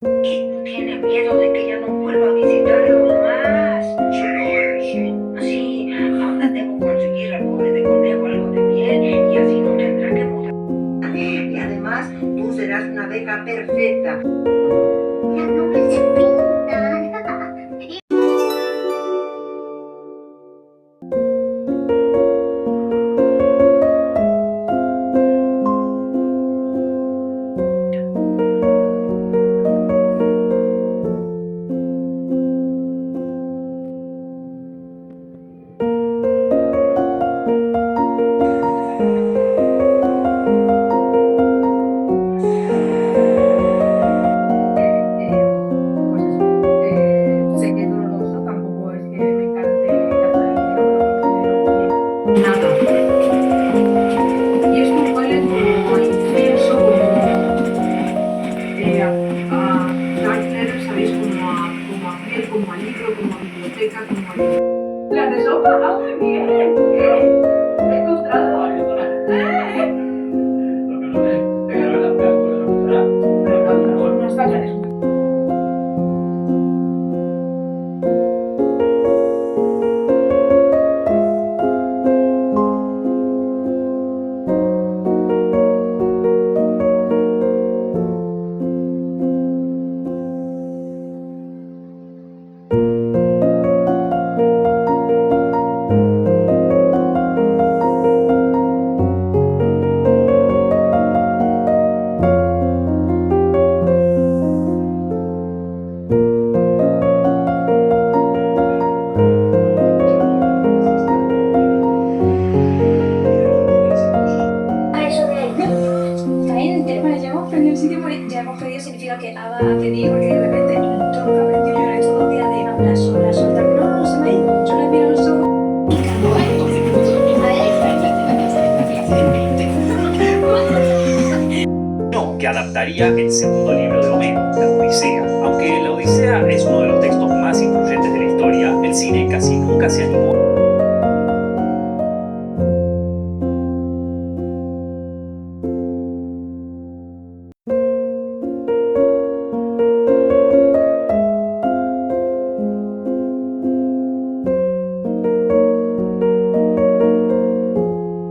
Tiene miedo de que ya no vuelva a visitarlo más. ¿Será eso? Sí, ahora debo conseguir al pobre de conejo algo de miel y así no tendrá que mudar. Y además, tú serás una abeja perfecta. Las nubes se pintan. Pues eso, sé que es doloroso, tampoco es que me encante gastar el dinero, pero no genero nada. Y esto huele como a incienso, a dark leather, ¿sabéis? Como a piel, como a libro, como a biblioteca, como a... ¡Las de sopa! ¡Ah, muy bien! He encontrado algo. No, no, no está claro. Eso de también el tema de ya hemos perdido el sitio, ya hemos perdido significa que Ava ha pedido, porque de repente todo lo que ha aprendido yo en estos 2 días de hablar sola, soltar, no, no, se me ha ido, yo le miro a los ojos. No, que adaptaría el segundo libro de Homero, la Odisea. Aunque la Odisea es uno de los textos más influyentes de la historia, el cine casi nunca se animó.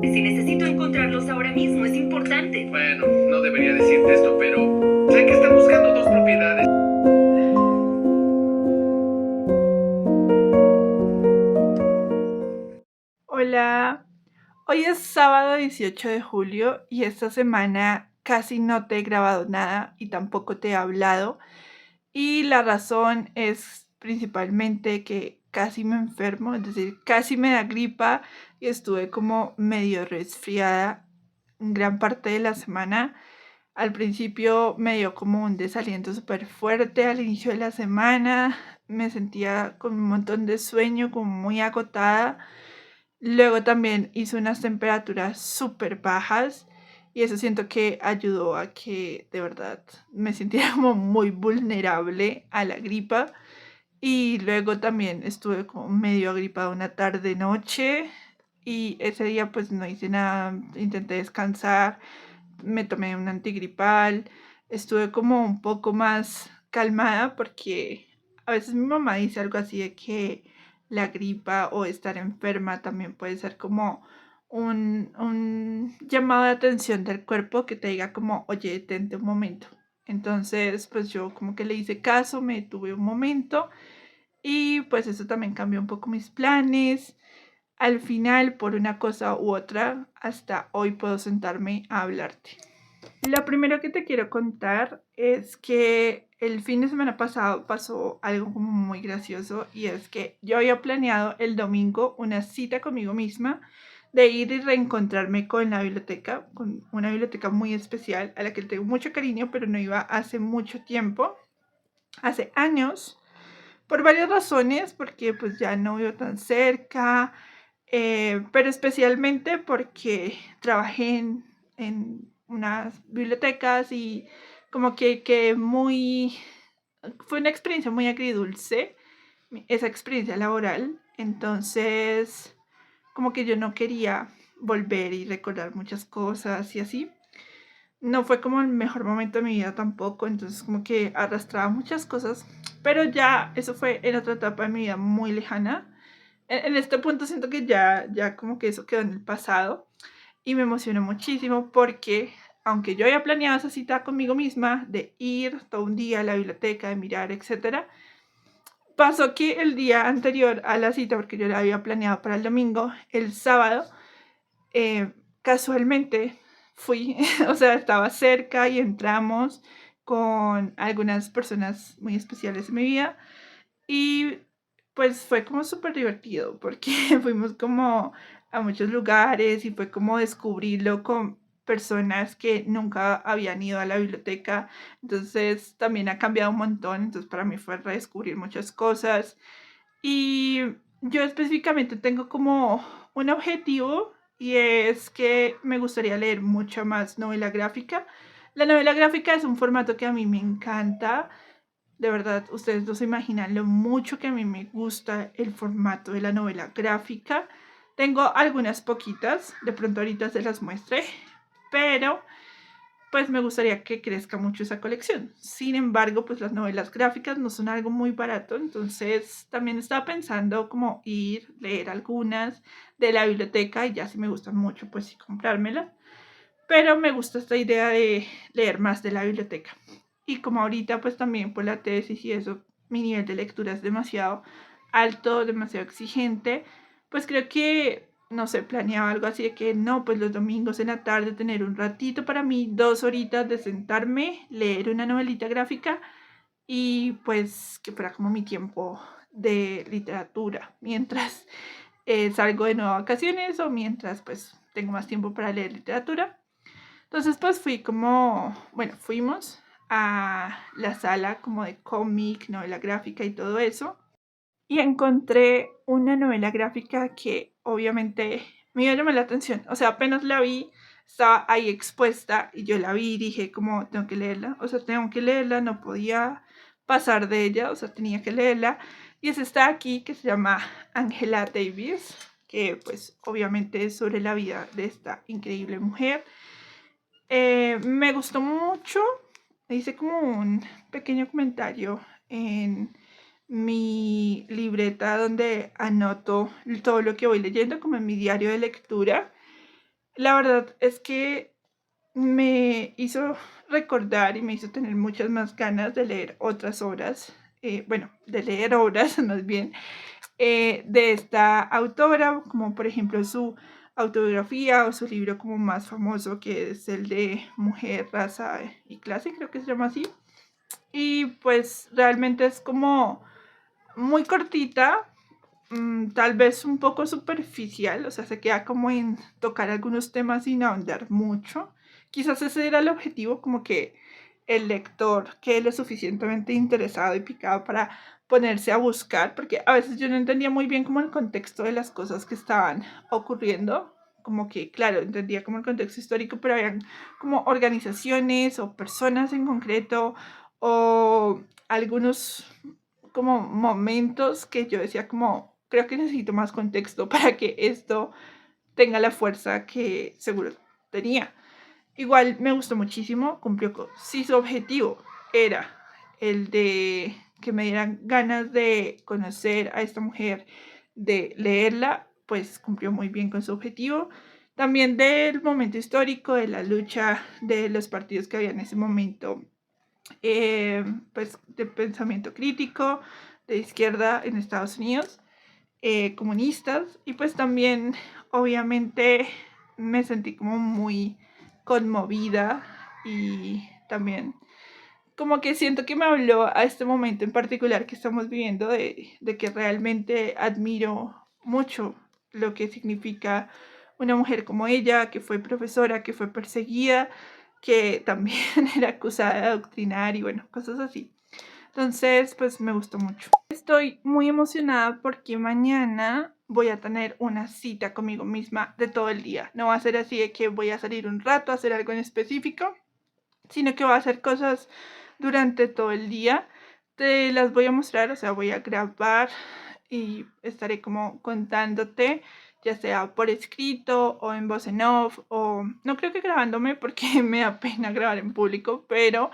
Si necesito encontrarlos ahora mismo, es importante. Bueno, no debería decirte esto, pero sé que está buscando 2 propiedades. Hola, hoy es sábado 18 de julio y esta semana casi no te he grabado nada y tampoco te he hablado. Y la razón es principalmente que casi me enfermo, es decir, casi me da gripa y estuve como medio resfriada gran parte de la semana. Al principio me dio como un desaliento súper fuerte al inicio de la semana, me sentía con un montón de sueño, como muy agotada. Luego también hizo unas temperaturas súper bajas y eso siento que ayudó a que de verdad me sintiera como muy vulnerable a la gripa. Y luego también estuve como medio agripada una tarde noche y ese día pues no hice nada, intenté descansar, me tomé un antigripal, estuve como un poco más calmada porque a veces mi mamá dice algo así de que la gripa o estar enferma también puede ser como un llamado de atención del cuerpo que te diga como, oye, detente un momento. Entonces, pues yo como que le hice caso, me detuve un momento y pues eso también cambió un poco mis planes. Al final, por una cosa u otra, hasta hoy puedo sentarme a hablarte. Lo primero que te quiero contar es que el fin de semana pasado pasó algo como muy gracioso y es que yo había planeado el domingo una cita conmigo misma de ir y reencontrarme con la biblioteca, con una biblioteca muy especial a la que le tengo mucho cariño, pero no iba hace mucho tiempo, hace años, por varias razones, porque pues ya no vivo tan cerca, pero especialmente porque trabajé en unas bibliotecas y como que muy, fue una experiencia muy agridulce, esa experiencia laboral, entonces como que yo no quería volver y recordar muchas cosas y así. no fue como el mejor momento de mi vida tampoco, entonces como que arrastraba muchas cosas, pero ya eso fue en otra etapa de mi vida muy lejana. En este punto siento que ya como que eso quedó en el pasado y me emocionó muchísimo porque aunque yo había planeado esa cita conmigo misma de ir todo un día a la biblioteca, de mirar, etcétera, pasó que el día anterior a la cita, porque yo la había planeado para el domingo, el sábado, casualmente fui, o sea, estaba cerca y entramos con algunas personas muy especiales en mi vida y pues fue como súper divertido porque fuimos como a muchos lugares y fue como descubrirlo con personas que nunca habían ido a la biblioteca. Entonces también ha cambiado un montón. Entonces para mí fue redescubrir muchas cosas. Y yo específicamente tengo como un objetivo y es que me gustaría leer mucha más novela gráfica. La novela gráfica es un formato que a mí me encanta. De verdad, ustedes no se imaginan lo mucho que a mí me gusta el formato de la novela gráfica. Tengo algunas poquitas, de pronto ahorita se las muestre, pero pues me gustaría que crezca mucho esa colección. Sin embargo, pues las novelas gráficas no son algo muy barato, entonces también estaba pensando como ir, leer algunas de la biblioteca y ya si me gustan mucho, pues sí comprármelas. Pero me gusta esta idea de leer más de la biblioteca. Y como ahorita pues también por la tesis y eso, mi nivel de lectura es demasiado alto, demasiado exigente, pues creo que, no sé, planeaba algo así de que no, pues los domingos en la tarde tener un ratito para mí, 2 horitas de sentarme, leer una novelita gráfica y pues que fuera como mi tiempo de literatura, mientras salgo de nuevo a vacaciones o mientras pues tengo más tiempo para leer literatura. Entonces pues fuimos a la sala como de cómic, novela gráfica y todo eso. Y encontré una novela gráfica que obviamente me iba a llamar la atención. O sea, apenas la vi, estaba ahí expuesta y yo la vi y dije como tengo que leerla. O sea, tengo que leerla, no podía pasar de ella, o sea, tenía que leerla. Y es esta aquí que se llama Angela Davis, que pues obviamente es sobre la vida de esta increíble mujer. Me gustó mucho. Hice como un pequeño comentario en mi libreta donde anoto todo lo que voy leyendo, como en mi diario de lectura. La verdad es que me hizo recordar y me hizo tener muchas más ganas de leer otras obras, bueno, de leer obras más bien, de esta autora, como por ejemplo su autobiografía o su libro como más famoso que es el de Mujer, Raza y Clase, creo que se llama así. Y pues realmente es como muy cortita, tal vez un poco superficial, o sea, se queda como en tocar algunos temas sin ahondar mucho. Quizás ese era el objetivo, como que el lector quede lo suficientemente interesado y picado para ponerse a buscar, porque a veces yo no entendía muy bien como el contexto de las cosas que estaban ocurriendo, como que, claro, entendía como el contexto histórico, pero habían como organizaciones o personas en concreto o algunos como momentos que yo decía como, creo que necesito más contexto para que esto tenga la fuerza que seguro tenía. Igual me gustó muchísimo, cumplió con sí, su objetivo era el de que me dieran ganas de conocer a esta mujer, de leerla, pues cumplió muy bien con su objetivo. También del momento histórico, de la lucha de los partidos que había en ese momento, pues de pensamiento crítico, de izquierda en Estados Unidos, comunistas, y pues también obviamente me sentí como muy conmovida y también como que siento que me habló a este momento en particular que estamos viviendo de que realmente admiro mucho lo que significa una mujer como ella, que fue profesora, que fue perseguida, que también era acusada de adoctrinar y bueno, cosas así. Entonces, pues me gustó mucho. Estoy muy emocionada porque mañana voy a tener una cita conmigo misma de todo el día. No va a ser así de que voy a salir un rato a hacer algo en específico, sino que voy a hacer cosas durante todo el día. Te las voy a mostrar, o sea, voy a grabar y estaré como contándote ya sea por escrito o en voz en off, o no creo que grabándome porque me da pena grabar en público, pero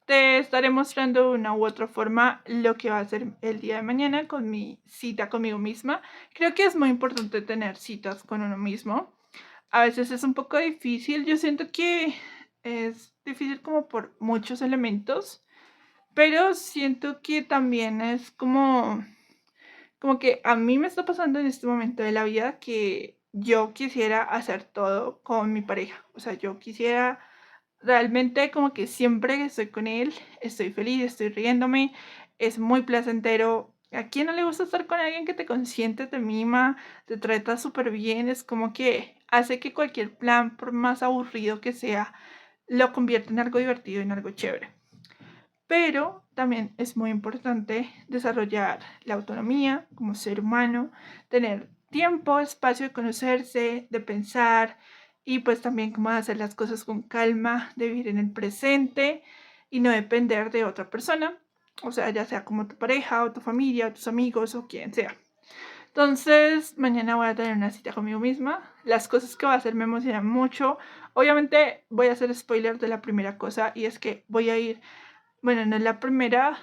te estaré mostrando de una u otra forma lo que va a ser el día de mañana con mi cita conmigo misma. Creo que es muy importante tener citas con uno mismo. A veces es un poco difícil, yo siento que es difícil como por muchos elementos, pero siento que también es como que a mí me está pasando en este momento de la vida que yo quisiera hacer todo con mi pareja. O sea, yo quisiera realmente como que siempre que estoy con él, estoy feliz, estoy riéndome, es muy placentero. ¿A quién no le gusta estar con alguien que te consiente, te mima, te trata súper bien? Es como que hace que cualquier plan, por más aburrido que sea, lo convierta en algo divertido, en algo chévere. Pero también es muy importante desarrollar la autonomía como ser humano, tener tiempo, espacio de conocerse, de pensar y pues también como de hacer las cosas con calma, de vivir en el presente y no depender de otra persona, o sea, ya sea como tu pareja o tu familia o tus amigos o quien sea. Entonces, mañana voy a tener una cita conmigo misma. Las cosas que voy a hacer me emocionan mucho. Obviamente voy a hacer spoiler de la primera cosa y es que voy a ir, bueno, no es la primera,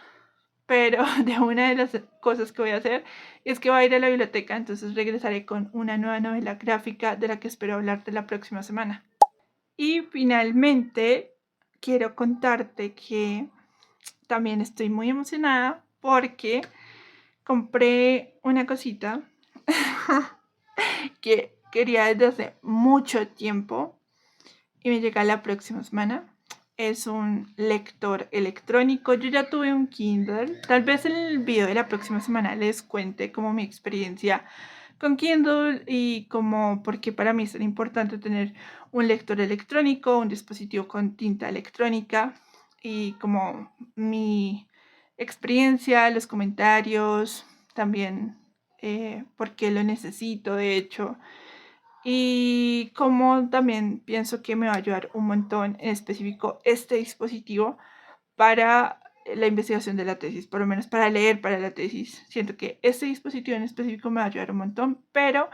pero de una de las cosas que voy a hacer es que voy a ir a la biblioteca, entonces regresaré con una nueva novela gráfica de la que espero hablarte la próxima semana. Y finalmente, quiero contarte que también estoy muy emocionada porque compré una cosita que quería desde hace mucho tiempo y me llega la próxima semana. Es un lector electrónico. Yo ya tuve un Kindle. Tal vez en el video de la próxima semana les cuente como mi experiencia con Kindle y como por qué para mí es tan importante tener un lector electrónico, un dispositivo con tinta electrónica y como mi experiencia, los comentarios, también por qué lo necesito, de hecho. Y como también pienso que me va a ayudar un montón, en específico este dispositivo, para la investigación de la tesis, por lo menos para leer para la tesis. Siento que este dispositivo en específico me va a ayudar un montón, pero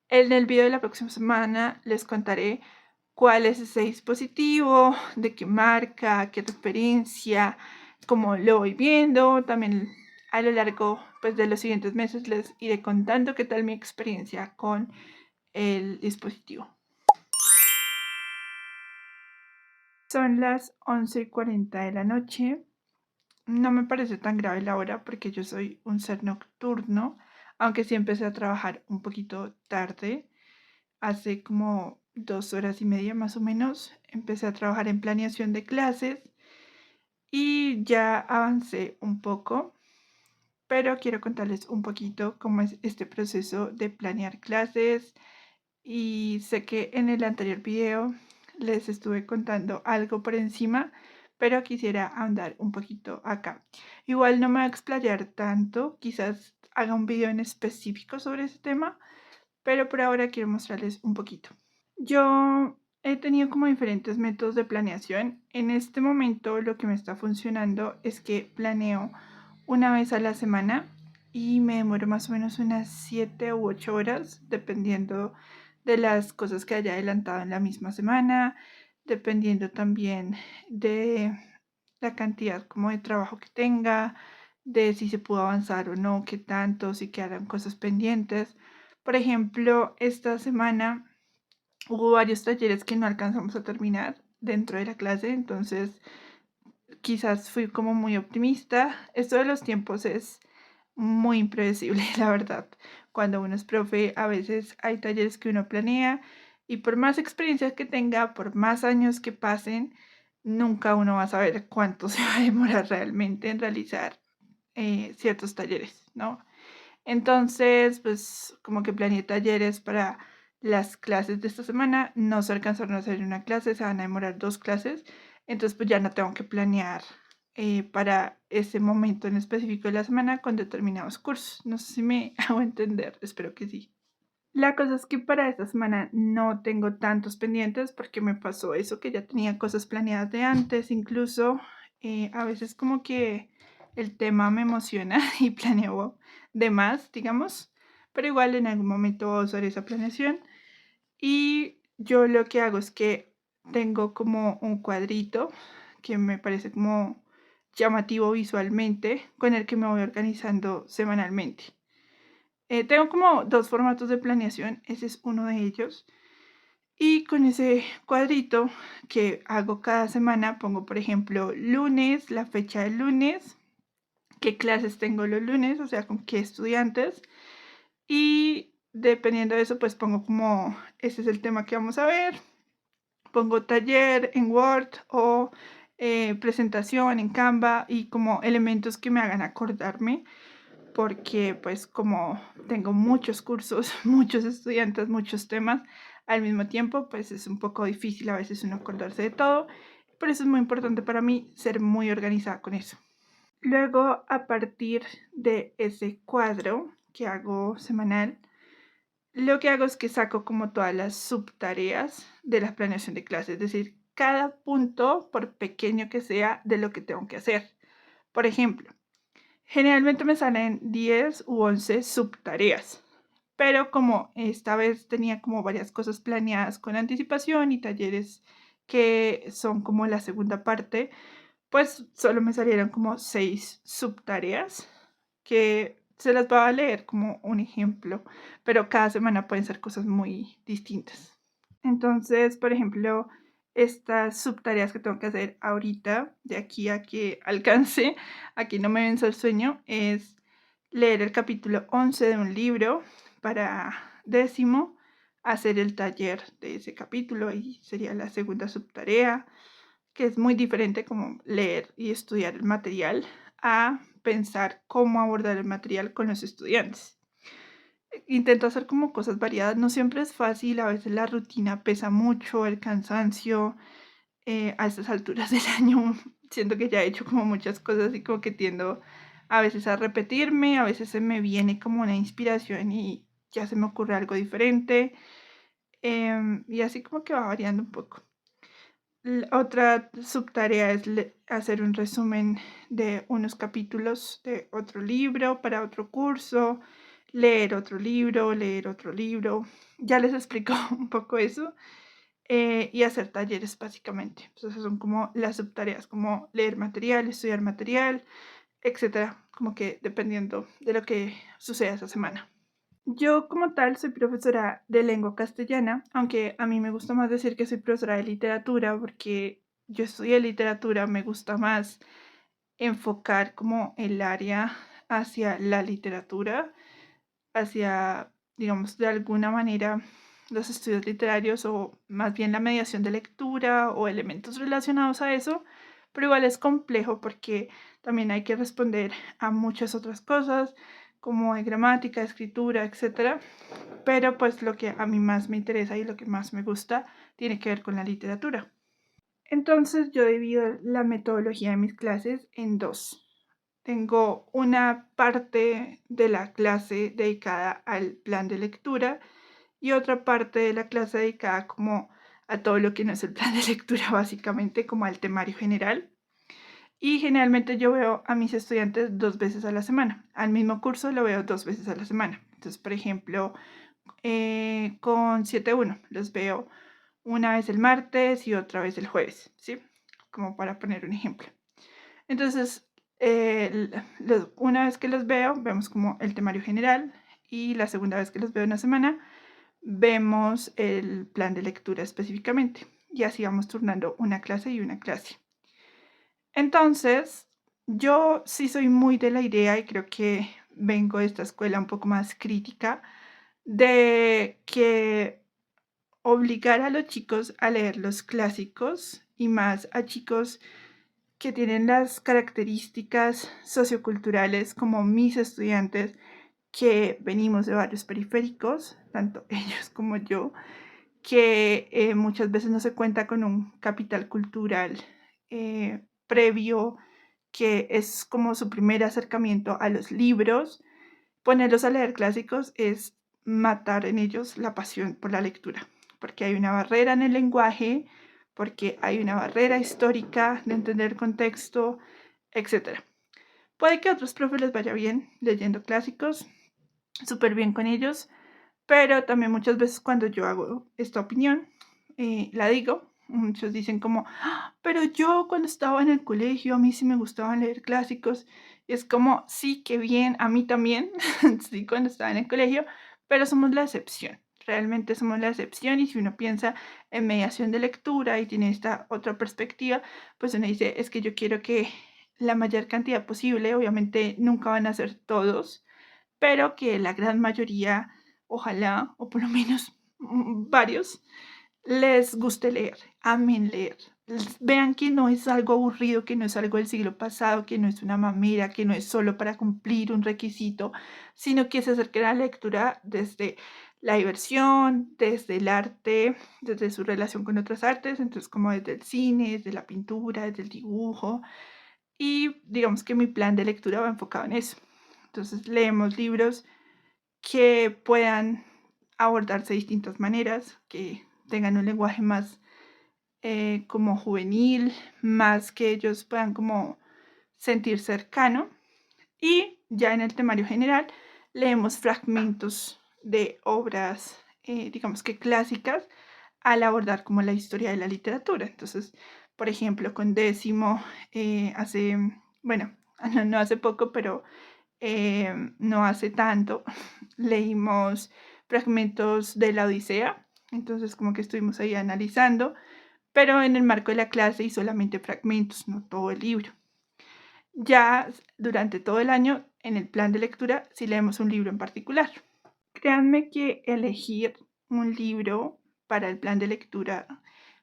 en el video de la próxima semana les contaré cuál es ese dispositivo, de qué marca, qué referencia, cómo lo voy viendo. También a lo largo pues, de los siguientes meses les iré contando qué tal mi experiencia con el dispositivo. Son las 11:40 de la noche. No me parece tan grave la hora porque yo soy un ser nocturno, aunque sí empecé a trabajar un poquito tarde. Hace como 2 horas y media más o menos empecé a trabajar en planeación de clases y ya avancé un poco, pero quiero contarles un poquito cómo es este proceso de planear clases. Y sé que en el anterior video les estuve contando algo por encima, pero quisiera ahondar un poquito acá. Igual no me voy a explayar tanto, quizás haga un video en específico sobre ese tema, pero por ahora quiero mostrarles un poquito. Yo he tenido como diferentes métodos de planeación. En este momento lo que me está funcionando es que planeo una vez a la semana y me demoro más o menos unas 7 u 8 horas, dependiendo de las cosas que haya adelantado en la misma semana, dependiendo también de la cantidad como de trabajo que tenga, de si se pudo avanzar o no, qué tanto, si quedaran cosas pendientes. Por ejemplo, esta semana hubo varios talleres que no alcanzamos a terminar dentro de la clase, entonces quizás fui como muy optimista. Esto de los tiempos es muy impredecible, la verdad. Cuando uno es profe, a veces hay talleres que uno planea y por más experiencias que tenga, por más años que pasen, nunca uno va a saber cuánto se va a demorar realmente en realizar ciertos talleres, ¿no? Entonces, pues como que planeé talleres para las clases de esta semana. No se alcanzaron a hacer una clase, se van a demorar 2 clases. Entonces, pues ya no tengo que planear para ese momento en específico de la semana con determinados cursos. No sé si me hago entender, espero que sí. La cosa es que para esta semana no tengo tantos pendientes porque me pasó eso, que ya tenía cosas planeadas de antes, incluso a veces como que el tema me emociona y planeo de más, digamos, pero igual en algún momento voy a usar esa planeación. Y yo lo que hago es que tengo como un cuadrito que me parece como llamativo visualmente, con el que me voy organizando semanalmente. Tengo como dos formatos de planeación, ese es uno de ellos. Y con ese cuadrito que hago cada semana pongo, por ejemplo, lunes, la fecha del lunes, qué clases tengo los lunes, o sea, con qué estudiantes. Y dependiendo de eso, pues pongo como, este es el tema que vamos a ver. Pongo taller en Word o presentación en Canva y como elementos que me hagan acordarme, porque pues como tengo muchos cursos, muchos estudiantes, muchos temas al mismo tiempo, pues es un poco difícil a veces uno acordarse de todo. Por eso es muy importante para mí ser muy organizada con eso. Luego, a partir de ese cuadro que hago semanal, lo que hago es que saco como todas las subtareas de la planeación de clases, es decir, cada punto, por pequeño que sea, de lo que tengo que hacer. Por ejemplo, generalmente me salen 10 u 11 subtareas, pero como esta vez tenía como varias cosas planeadas con anticipación y talleres que son como la segunda parte, pues solo me salieron como 6 subtareas que se las voy a leer como un ejemplo, pero cada semana pueden ser cosas muy distintas. Entonces, por ejemplo, estas subtareas que tengo que hacer ahorita, de aquí a que alcance, a que no me venza el sueño, es leer el capítulo 11 de un libro para 10º, hacer el taller de ese capítulo y sería la segunda subtarea, que es muy diferente como leer y estudiar el material a pensar cómo abordar el material con los estudiantes. Intento hacer como cosas variadas, no siempre es fácil, a veces la rutina pesa mucho, el cansancio, a estas alturas del año siento que ya he hecho como muchas cosas y como que tiendo a veces a repetirme, a veces se me viene como una inspiración y ya se me ocurre algo diferente, y así como que va variando un poco. Otra subtarea es hacer un resumen de unos capítulos de otro libro para otro curso, leer otro libro, leer otro libro. Ya les explico un poco eso. Y hacer talleres básicamente. Entonces son como las subtareas, como leer material, estudiar material, etcétera, como que dependiendo de lo que suceda esa semana. Yo como tal soy profesora de lengua castellana, aunque a mí me gusta más decir que soy profesora de literatura porque yo estudié literatura, me gusta más enfocar como el área hacia la literatura, hacia, digamos, de alguna manera los estudios literarios o más bien la mediación de lectura o elementos relacionados a eso, pero igual es complejo porque también hay que responder a muchas otras cosas como de gramática, escritura, etcétera. Pero pues lo que a mí más me interesa y lo que más me gusta tiene que ver con la literatura. Entonces yo divido la metodología de mis clases en dos. Tengo una parte de la clase dedicada al plan de lectura y otra parte de la clase dedicada como a todo lo que no es el plan de lectura, básicamente como al temario general. Y generalmente yo veo a mis estudiantes 2 veces a la semana. Al mismo curso lo veo 2 veces a la semana. Entonces, por ejemplo, con 7.1 los veo una vez el martes y otra vez el jueves, ¿sí? Como para poner un ejemplo. Entonces, una vez que los veo, vemos como el temario general y la segunda vez que los veo en una semana, vemos el plan de lectura específicamente y así vamos turnando una clase y una clase. Entonces, yo sí soy muy de la idea y creo que vengo de esta escuela un poco más crítica de que obligar a los chicos a leer los clásicos y más a chicos que tienen las características socioculturales como mis estudiantes que venimos de barrios periféricos, tanto ellos como yo, que muchas veces no se cuenta con un capital cultural previo, que es como su primer acercamiento a los libros. Ponerlos a leer clásicos es matar en ellos la pasión por la lectura, porque hay una barrera en el lenguaje, porque hay una barrera histórica de entender contexto, etc. Puede que a otros profes les vaya bien leyendo clásicos, súper bien con ellos, pero también muchas veces cuando yo hago esta opinión, la digo, muchos dicen como, "Ah, pero yo cuando estaba en el colegio, a mí sí me gustaban leer clásicos", y es como, sí, qué bien, a mí también, sí, cuando estaba en el colegio, pero somos la excepción, realmente somos la excepción, y si uno piensa en mediación de lectura y tiene esta otra perspectiva, pues uno dice, es que yo quiero que la mayor cantidad posible, obviamente nunca van a ser todos, pero que la gran mayoría, ojalá, o por lo menos varios, les guste leer, amen leer. Vean que no es algo aburrido, que no es algo del siglo pasado, que no es una mamera, que no es solo para cumplir un requisito, sino que se acerquen a la lectura desde la diversión, desde el arte, desde su relación con otras artes, entonces como desde el cine, desde la pintura, desde el dibujo. Y digamos que mi plan de lectura va enfocado en eso. Entonces leemos libros que puedan abordarse de distintas maneras, que tengan un lenguaje más como juvenil, más que ellos puedan como sentir cercano. Y ya en el temario general leemos fragmentos de obras, digamos que clásicas, al abordar como la historia de la literatura. Entonces, por ejemplo, con décimo, hace, bueno, no hace poco, pero no hace tanto, leímos fragmentos de la Odisea, entonces como que estuvimos ahí analizando, pero en el marco de la clase y solamente fragmentos, no todo el libro. Ya durante todo el año, en el plan de lectura, sí leemos un libro en particular. Créanme que elegir un libro para el plan de lectura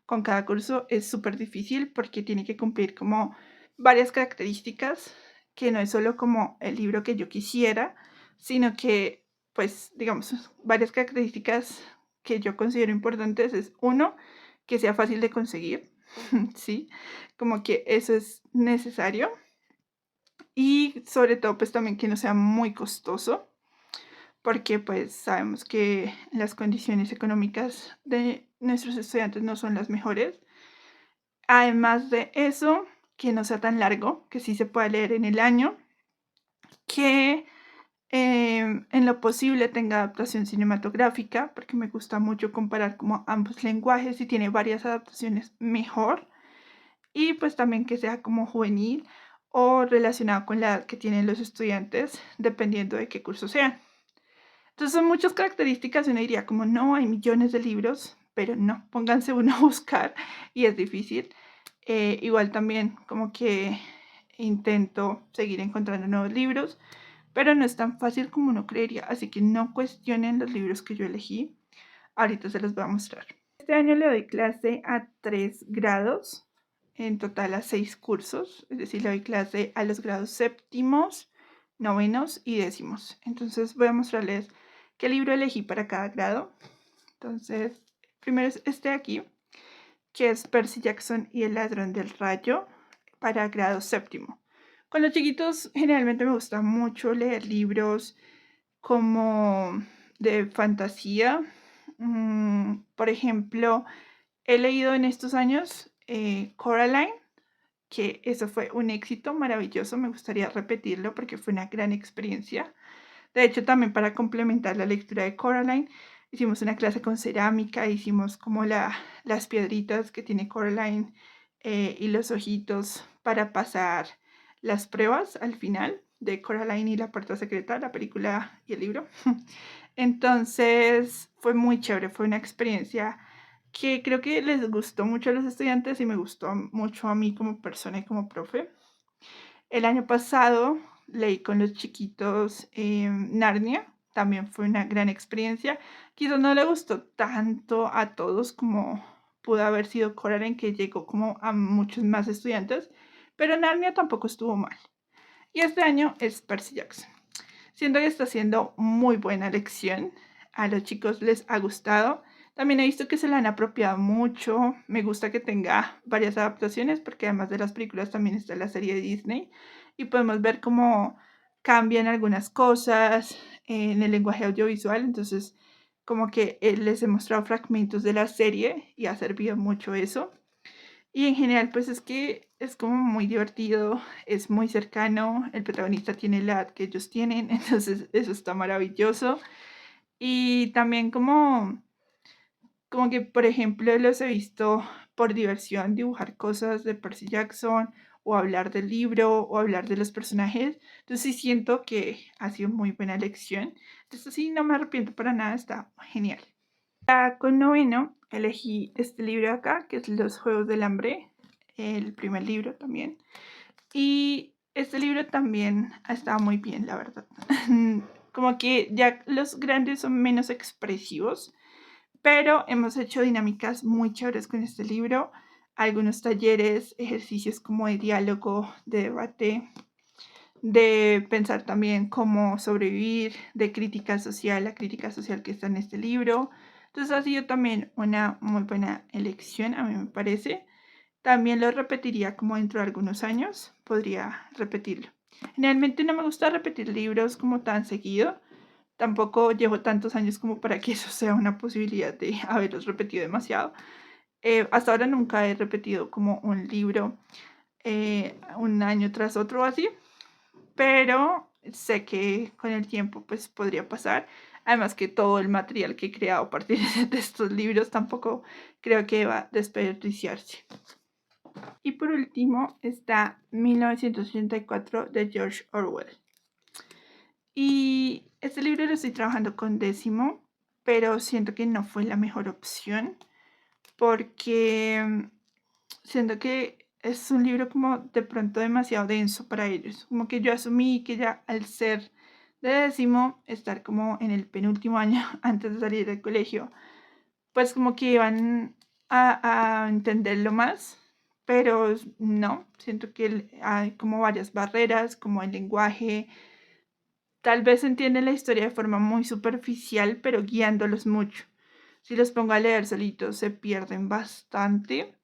con cada curso es súper difícil porque tiene que cumplir como varias características, que no es solo como el libro que yo quisiera, sino que, pues, digamos, varias características que yo considero importantes es uno, que sea fácil de conseguir, ¿sí? Como que eso es necesario y sobre todo, pues también que no sea muy costoso porque pues sabemos que las condiciones económicas de nuestros estudiantes no son las mejores. Además de eso, que no sea tan largo, que sí se pueda leer en el año, que en lo posible tenga adaptación cinematográfica, porque me gusta mucho comparar como ambos lenguajes y tiene varias adaptaciones mejor. Y pues también que sea como juvenil o relacionado con la edad que tienen los estudiantes, dependiendo de qué curso sean. Entonces son muchas características y uno diría como no, hay millones de libros, pero no, pónganse uno a buscar y es difícil. Igual también como que intento seguir encontrando nuevos libros, pero no es tan fácil como uno creería, así que no cuestionen los libros que yo elegí. Ahorita se los voy a mostrar. Este año le doy clase a 3 grados, en total a 6 cursos, es decir, le doy clase a los grados séptimos, novenos y décimos. Entonces voy a mostrarles qué libro elegí para cada grado. Entonces, primero es este de aquí, que es Percy Jackson y el ladrón del rayo, para grado séptimo. Con los chiquitos generalmente me gusta mucho leer libros como de fantasía. Por ejemplo, he leído en estos años Coraline, que eso fue un éxito maravilloso. Me gustaría repetirlo porque fue una gran experiencia. De hecho, también para complementar la lectura de Coraline, hicimos una clase con cerámica, hicimos como las piedritas que tiene Coraline y los ojitos para pasar las pruebas al final de Coraline y la puerta secreta, la película y el libro. Entonces fue muy chévere, fue una experiencia que creo que les gustó mucho a los estudiantes y me gustó mucho a mí como persona y como profe. El año pasado leí con los chiquitos Narnia, también fue una gran experiencia. Quizás no le gustó tanto a todos como pudo haber sido Coraline, que llegó como a muchos más estudiantes, pero Narnia tampoco estuvo mal. Y este año es Percy Jackson. Siento que está haciendo muy buena lección. A los chicos les ha gustado. También he visto que se la han apropiado mucho. Me gusta que tenga varias adaptaciones porque además de las películas también está la serie de Disney y podemos ver cómo cambian algunas cosas en el lenguaje audiovisual. Entonces, como que les he mostrado fragmentos de la serie y ha servido mucho eso. Y en general, pues es que es como muy divertido, es muy cercano, el protagonista tiene la edad que ellos tienen, entonces eso está maravilloso. Y también como que, por ejemplo, los he visto por diversión dibujar cosas de Percy Jackson o hablar del libro o hablar de los personajes. Entonces sí siento que ha sido muy buena elección. Entonces sí, no me arrepiento para nada, está genial. Ya con noveno elegí este libro de acá, que es Los Juegos del Hambre, el primer libro también. Y este libro también ha estado muy bien, la verdad. Como que ya los grandes son menos expresivos, pero hemos hecho dinámicas muy chéveres con este libro. Algunos talleres, ejercicios como de diálogo, de debate, de pensar también cómo sobrevivir, de crítica social, la crítica social que está en este libro. Entonces ha sido también una muy buena elección, a mí me parece. También lo repetiría como dentro de algunos años, podría repetirlo. Generalmente no me gusta repetir libros como tan seguido. Tampoco llevo tantos años como para que eso sea una posibilidad de haberlos repetido demasiado. Hasta ahora nunca he repetido como un libro un año tras otro o así, pero sé que con el tiempo pues podría pasar. Además que todo el material que he creado a partir de estos libros tampoco creo que va a desperdiciarse. Y por último está 1984 de George Orwell. Y este libro lo estoy trabajando con décimo, pero siento que no fue la mejor opción porque siento que es un libro como de pronto demasiado denso para ellos. Como que yo asumí que ya al ser de décimo, estar como en el penúltimo año antes de salir del colegio, pues como que iban a entenderlo más, pero no, siento que hay como varias barreras, como el lenguaje. Tal vez entienden la historia de forma muy superficial, pero guiándolos mucho. Si los pongo a leer solitos, se pierden bastante.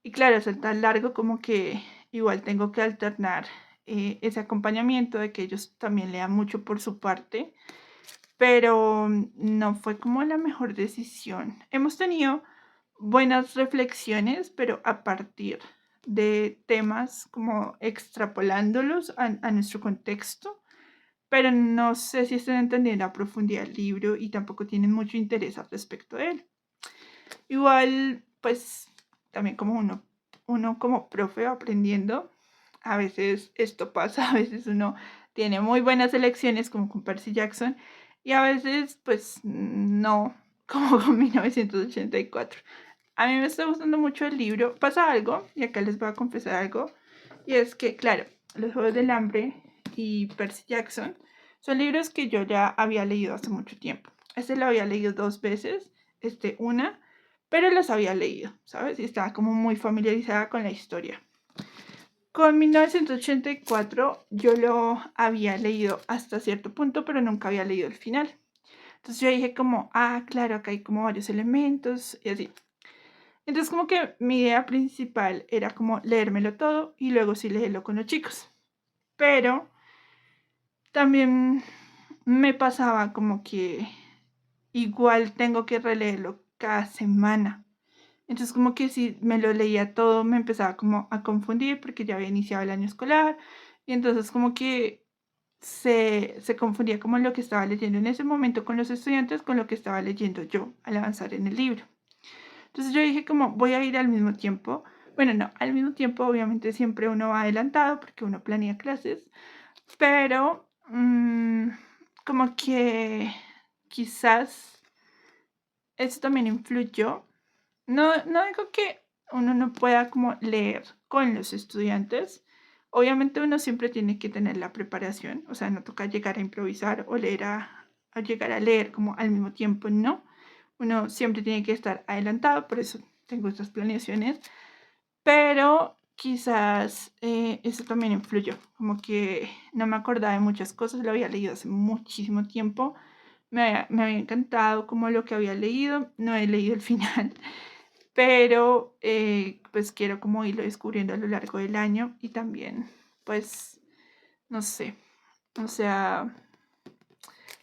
Y claro, es tan largo como que igual tengo que alternar ese acompañamiento de que ellos también lean mucho por su parte, pero no fue como la mejor decisión. Hemos tenido buenas reflexiones, pero a partir de temas como extrapolándolos a nuestro contexto, pero no sé si están entendiendo a profundidad el libro y tampoco tienen mucho interés al respecto de él. Igual, pues también como uno como profe aprendiendo, a veces esto pasa, a veces uno tiene muy buenas elecciones como con Percy Jackson y a veces pues no, como con 1984. A mí me está gustando mucho el libro. Pasa algo, y acá les voy a confesar algo, y es que, claro, Los Juegos del Hambre y Percy Jackson son libros que yo ya había leído hace mucho tiempo. Este lo había leído 2 veces, una, pero los había leído, ¿sabes? Y estaba como muy familiarizada con la historia. Con 1984 yo lo había leído hasta cierto punto, pero nunca había leído el final. Entonces yo dije como, claro, acá hay como varios elementos y así. Entonces como que mi idea principal era como leérmelo todo y luego sí leerlo con los chicos. Pero también me pasaba como que igual tengo que releerlo cada semana. Entonces como que si me lo leía todo me empezaba como a confundir porque ya había iniciado el año escolar y entonces como que se confundía como lo que estaba leyendo en ese momento con los estudiantes con lo que estaba leyendo yo al avanzar en el libro. Entonces yo dije como voy a ir al mismo tiempo. Bueno, no, al mismo tiempo obviamente siempre uno va adelantado porque uno planea clases, pero como que quizás eso también influyó. No digo que uno no pueda como leer con los estudiantes. Obviamente uno siempre tiene que tener la preparación, o sea, no toca llegar a improvisar o a llegar a leer como al mismo tiempo, no. Uno siempre tiene que estar adelantado, por eso tengo estas planeaciones, pero quizás eso también influyó, como que no me acordaba de muchas cosas, lo había leído hace muchísimo tiempo, me había encantado como lo que había leído, no he leído el final, pero pues quiero como irlo descubriendo a lo largo del año y también pues no sé, o sea,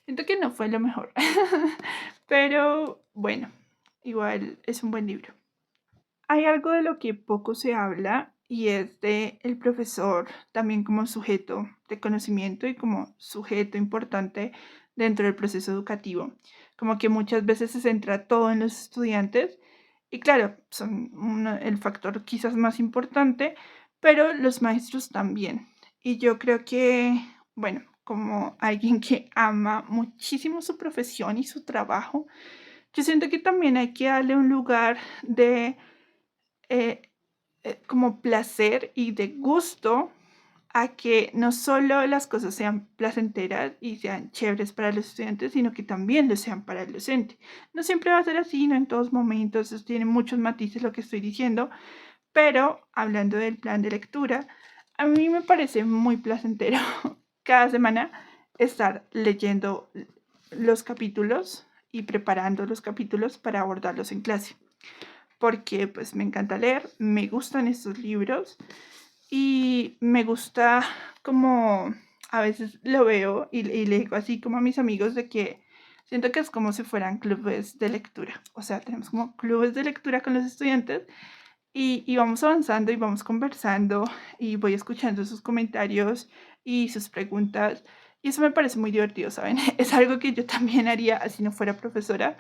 siento que no fue lo mejor, pero bueno, igual es un buen libro. Hay algo de lo que poco se habla y es de el profesor también como sujeto de conocimiento y como sujeto importante dentro del proceso educativo. Como que muchas veces se centra todo en los estudiantes y claro, son el factor quizás más importante, pero los maestros también. Y yo creo que, bueno, como alguien que ama muchísimo su profesión y su trabajo, yo siento que también hay que darle un lugar de eh, como placer y de gusto a que no solo las cosas sean placenteras y sean chéveres para los estudiantes, sino que también lo sean para el docente. No siempre va a ser así, no en todos momentos, eso tiene muchos matices lo que estoy diciendo, pero hablando del plan de lectura, a mí me parece muy placentero cada semana estar leyendo los capítulos y preparando los capítulos para abordarlos en clase, porque pues me encanta leer, me gustan estos libros y me gusta como a veces lo veo y le digo así como a mis amigos de que siento que es como si fueran clubes de lectura, o sea, tenemos como clubes de lectura con los estudiantes y vamos avanzando y vamos conversando y voy escuchando sus comentarios y sus preguntas. Y eso me parece muy divertido, ¿saben? Es algo que yo también haría así no fuera profesora,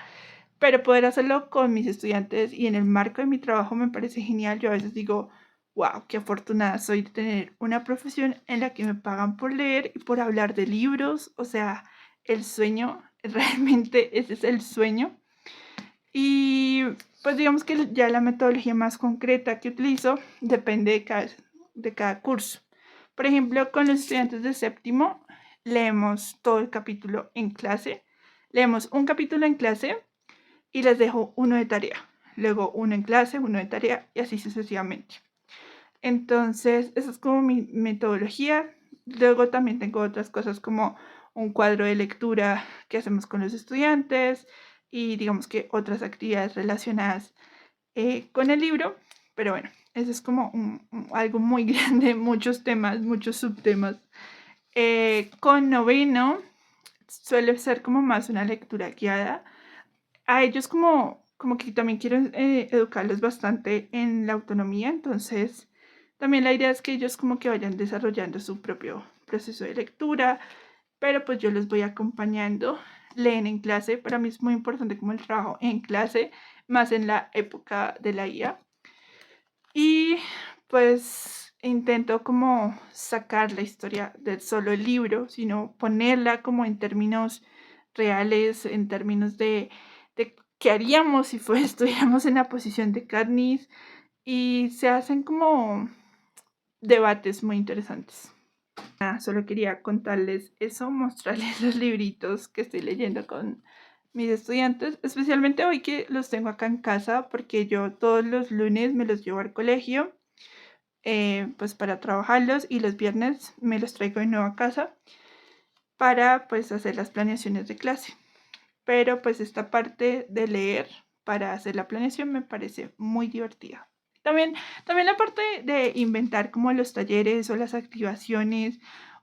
pero poder hacerlo con mis estudiantes y en el marco de mi trabajo me parece genial. Yo a veces digo, wow, qué afortunada soy de tener una profesión en la que me pagan por leer y por hablar de libros. O sea, el sueño, realmente ese es el sueño. Y pues digamos que ya la metodología más concreta que utilizo depende de cada curso. Por ejemplo, con los estudiantes de séptimo, leemos todo el capítulo en clase. Leemos un capítulo en clase y les dejo uno de tarea. Luego uno en clase, uno de tarea y así sucesivamente. Entonces, esa es como mi metodología. Luego también tengo otras cosas como un cuadro de lectura que hacemos con los estudiantes y digamos que otras actividades relacionadas con el libro. Pero bueno, eso es como algo muy grande, muchos temas, muchos subtemas. Con noveno suele ser como más una lectura guiada. A ellos como que también quiero educarlos bastante en la autonomía, entonces también la idea es que ellos como que vayan desarrollando su propio proceso de lectura, pero pues yo los voy acompañando, leen en clase, para mí es muy importante como el trabajo en clase, más en la época de la IA. Y pues intento como sacar la historia del solo el libro, sino ponerla como en términos reales, en términos de qué haríamos si estuviéramos en la posición de Katniss y se hacen como debates muy interesantes. Solo quería contarles eso, mostrarles los libritos que estoy leyendo con mis estudiantes, especialmente hoy que los tengo acá en casa porque yo todos los lunes me los llevo al colegio pues para trabajarlos y los viernes me los traigo de nuevo a casa para pues hacer las planeaciones de clase. Pero pues esta parte de leer para hacer la planeación me parece muy divertida. También la parte de inventar como los talleres o las activaciones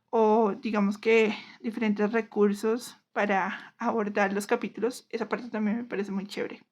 o digamos que diferentes recursos para abordar los capítulos, esa parte también me parece muy chévere.